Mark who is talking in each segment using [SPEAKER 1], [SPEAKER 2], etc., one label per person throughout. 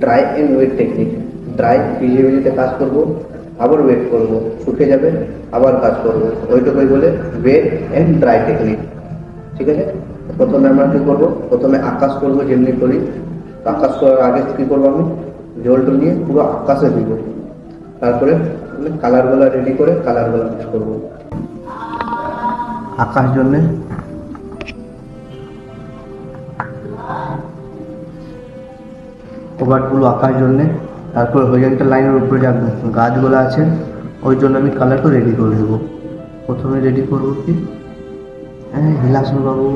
[SPEAKER 1] Dry and wet technique. Dry ভিজিয়ে ভিজিতে কাজ করব, আবার ওয়েট করব, শুকে যাবে, আবার কাজ করব, ওইটুকুই বলে ওয়েট অ্যান্ড ড্রাই টেকনিক। ঠিক আছে, প্রথমে আমরা কী করবো, প্রথমে আকাশ করবো যেমনি করি। আকাশ করার আগে কী করবো, আমি জলটা নিয়ে পুরো আকাশে দিব। তারপরে কালারগুলো রেডি করে কালারগুলো মিক্স করবো। আকাশ জন্যে ওভারগুলো আঁকার জন্যে, তারপর হরিজন্টাল লাইনের উপরে যে গাছগুলো আছে ওই জন্য আমি কালারটা রেডি করে দেবো। প্রথমে রেডি করবো কি, হ্যাঁ হিলাসন বাবু,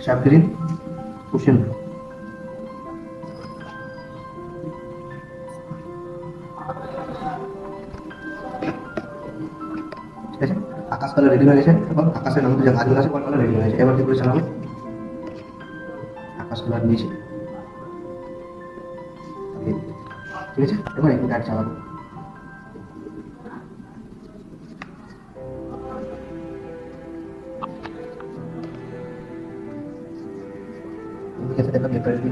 [SPEAKER 1] সাবগ্রিন কুশন। ঠিক আছে, আকাশ কালার রেডি হয়ে গেছে। এবং আকাশের মধ্যে যে গাছগুলো আছে কালার রেডি হয়ে গেছে। এবার কি করে চালাবো, আকাশ কালার নিয়েছি। ঠিক আছে, এবার এই গাড়ি চালাবো। দেখা পেপার দেখে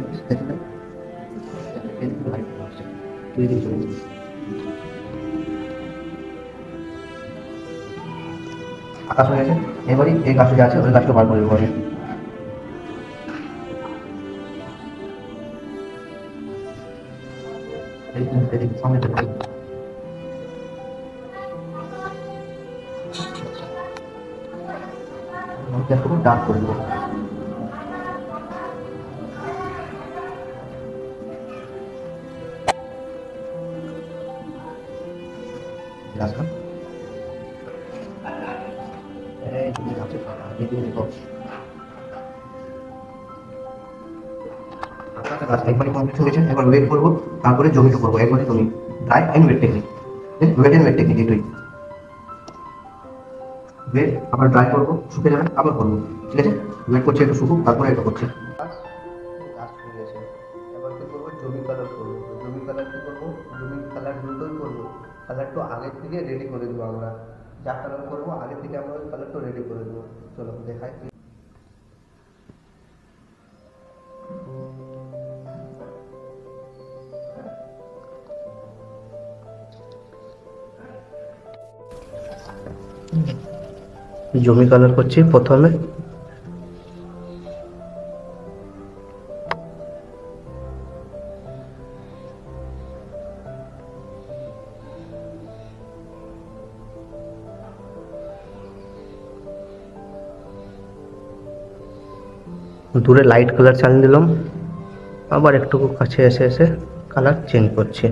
[SPEAKER 1] আকাশ হয়ে গেছে। এবারই এই গাছটা যে আছে ওই গাছটা বার করে দেবো আমি। সামনে দেখো ডার্ক করে দেবো। গাছটা একবারই কমপ্লিট হয়ে গেছে। এবার ওয়েট করবো, তারপরে জমিটা করবো একবারই। তুমি dry and wet technique, wet and wet technique এটাই। ওয়েট আবার ড্রাই করবো, শুকে যাবে, আবার করবো। ঠিক আছে, ওয়েট করছি একটু শুকুক, তারপরে এটা করছি। গাছ হয়ে গেছে। এবার কি করবো, জমি কালার করবো। জমি কালার কি করবো, জমি কালার দুটোই করবো। কালারটা আগে থেকে রেডি করে দেবো আমরা, যা কালার করবো আগে থেকে আমরা ওই কালারটা রেডি করে দেবো। চলো দেখাই। জমি কালার করছি প্রথমে। দূরে লাইট কালার চালিয়ে দিলাম, আবার একটু কাছে এসে এসে কালার চেঞ্জ করছি।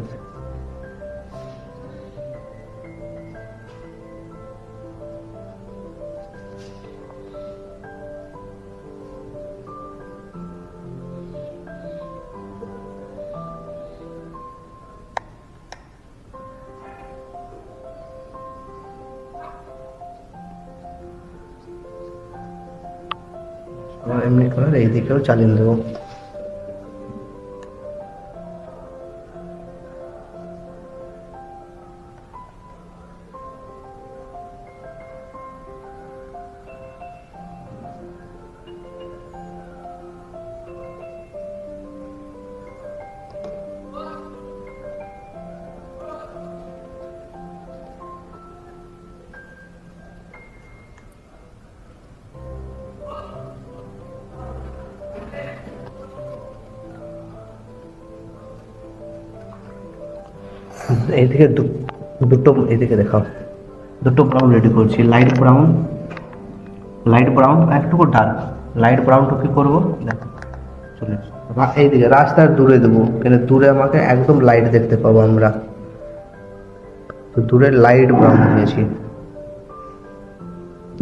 [SPEAKER 1] এমনি কালার এই দিকেও চালিয়ে দেবো। এইদিকে দুটো, এদিকে দেখাও, দুটো ব্রাউন রেডি করছি। লাইট ব্রাউন, লাইট ব্রাউন একটুকু ডার্ক। লাইট ব্রাউনটা কি করবো দেখো, চলে এইদিকে রাস্তার দূরে দেবো, কেন দূরে আমাকে একদম লাইট দেখতে পাবো আমরা, তো দূরে লাইট ব্রাউন নিয়েছি।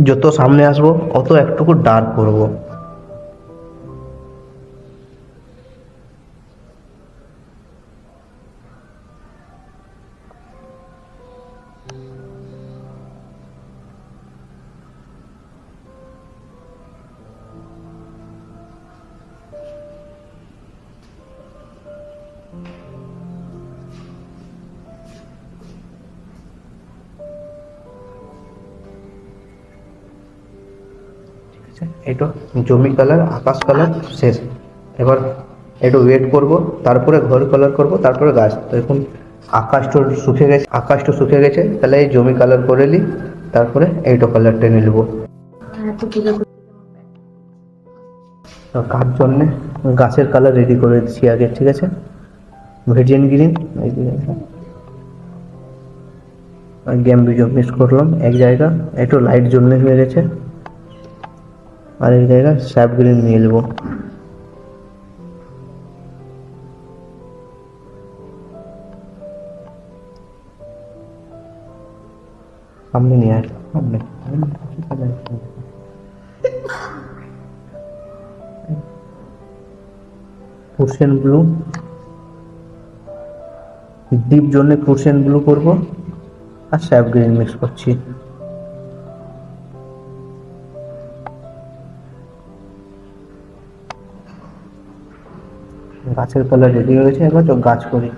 [SPEAKER 1] যত সামনে আসবো অত একটুকু ডার্ক করবো। এইটা জমি কালার, আকাশ কালার শেষ। এবার একটু ওয়েট করব, তারপরে ঘর কালার করব, তারপরে গাছ। তো এখন আকাশটা শুকে গেছে, তাহলে এই জমি কালার করে নিই, তারপরে এইটা কালার টেনে নেবো। তো তার জন্যে গাছের কালার রেডি করে দিচ্ছি আগে, ঠিক আছে। ভেজিয়ান গ্রিন গেম ভিডিও মিক্স করলাম এক জায়গা, একটু লাইট জ্বললে হয়ে গেছে। আর এক জায়গা স্যাপ গ্রিন নিয়ে নেবো। সামনে নিয়ে আয়, সামনে পুরসেন ব্লু, ডিপ জন্য পুরসেন ব্লু করব, আর স্যাপ গ্রিন মিক্স করছি। গাছের কালার রেডি হয়ে গেছে, এবার গাছ করি।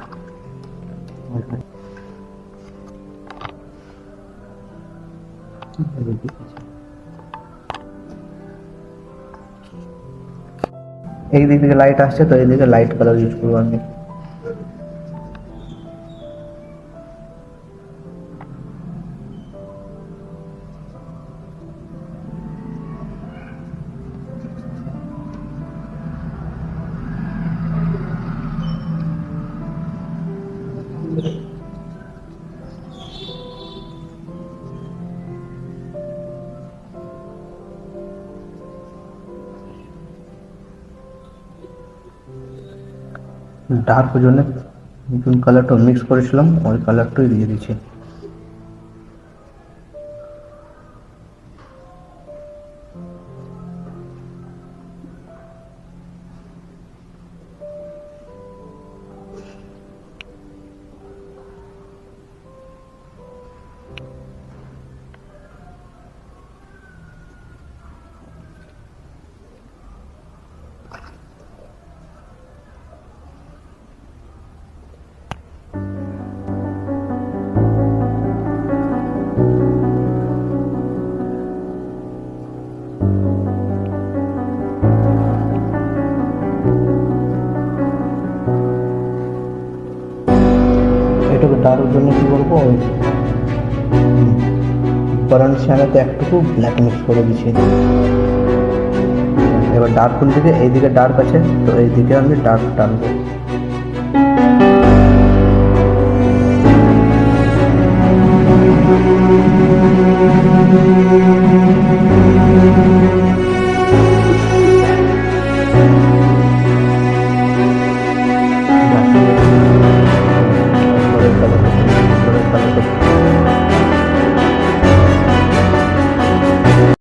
[SPEAKER 1] এই দিক থেকে লাইট আসছে, তো এই দিকে লাইট কালার ইউজ করবো আমি। ডার্ক জন্য নতুন কালারটা মিক্স করেছিলাম, ওই কালারটাই দিয়ে দিচ্ছি। এটাকে ডার্ক জন্য কি করবো, ওই বারান শ্যানাতে একটুকু ব্ল্যাক মিক্স করে দিচ্ছি। এবার ডার্ক কোন দিকে, এইদিকে ডার্ক আছে, তো এইদিকে আমি ডার্ক টানবো।